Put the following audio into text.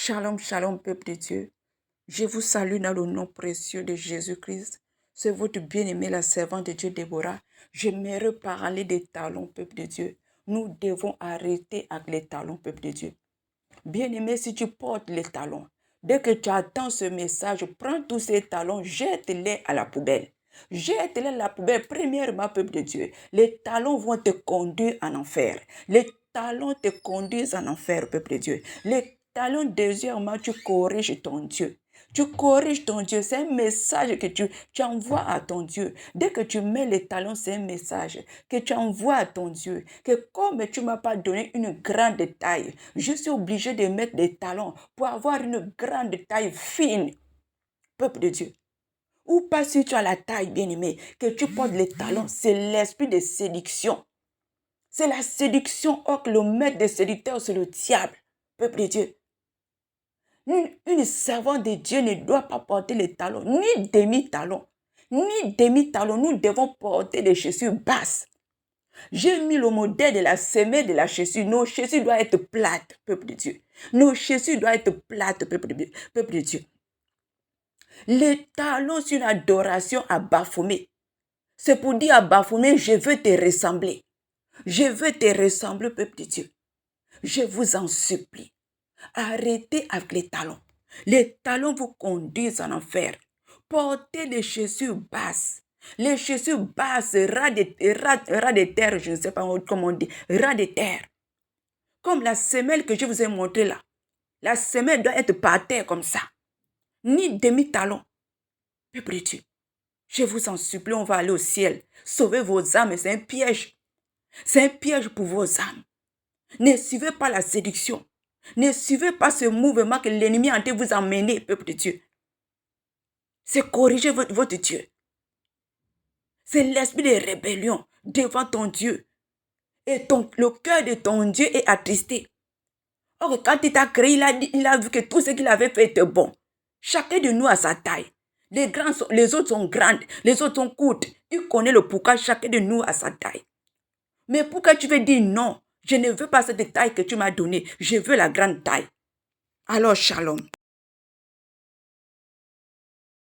Shalom, shalom, peuple de Dieu. Je vous salue dans le nom précieux de Jésus-Christ. C'est votre bien-aimé, la servante de Dieu, Déborah. J'aimerais parler des talons, peuple de Dieu. Nous devons arrêter avec les talons, peuple de Dieu. Bien-aimé, si tu portes les talons, dès que tu attends ce message, prends tous ces talons, jette-les à la poubelle. Jette-les à la poubelle. Premièrement, peuple de Dieu, les talons vont te conduire en enfer. Les talons te conduisent en enfer, peuple de Dieu. Les talons, deuxièmement, tu corriges ton Dieu. Tu corriges ton Dieu. C'est un message que tu envoies à ton Dieu. Dès que tu mets les talons, c'est un message que tu envoies à ton Dieu. Que comme tu ne m'as pas donné une grande taille, je suis obligé de mettre des talons pour avoir une grande taille fine. Peuple de Dieu. Ou pas si tu as la taille bien-aimée, que tu portes les talons, c'est l'esprit de séduction. C'est la séduction. Or, que le maître des séducteurs, c'est le diable. Peuple de Dieu. Une servante de Dieu ne doit pas porter les talons, ni demi-talons. Ni demi-talons, nous devons porter des chaussures basses. J'ai mis le modèle de la semelle de la chaussure. Nos chaussures doivent être plates, peuple de Dieu. Nos chaussures doivent être plates, peuple de Dieu. Les talons, c'est une adoration à Baphomet. C'est pour dire à Baphomet, je veux te ressembler. Je veux te ressembler, peuple de Dieu. Je vous en supplie. Arrêtez avec les talons. Les talons vous conduisent en enfer. Portez des chaussures basses. Les chaussures basses, ras de terre, je ne sais pas comment on dit, ras de terre. Comme la semelle que je vous ai montrée là. La semelle doit être par terre comme ça. Ni demi-talon. Peuple de Dieu, je vous en supplie, on va aller au ciel. Sauvez vos âmes, c'est un piège. C'est un piège pour vos âmes. Ne suivez pas la séduction. Ne suivez pas ce mouvement que l'ennemi est en train de vous emmener, peuple de Dieu. C'est corriger votre Dieu. C'est l'esprit de rébellion devant ton Dieu. Et le cœur de ton Dieu est attristé. Or, quand il t'a créé, il a vu que tout ce qu'il avait fait était bon. Chacun de nous a sa taille. Les autres sont grandes, les autres sont courtes. Il connaît le pourquoi chacun de nous a sa taille. Mais pourquoi tu veux dire non? Je ne veux pas cette taille que tu m'as donnée. Je veux la grande taille. Alors, shalom.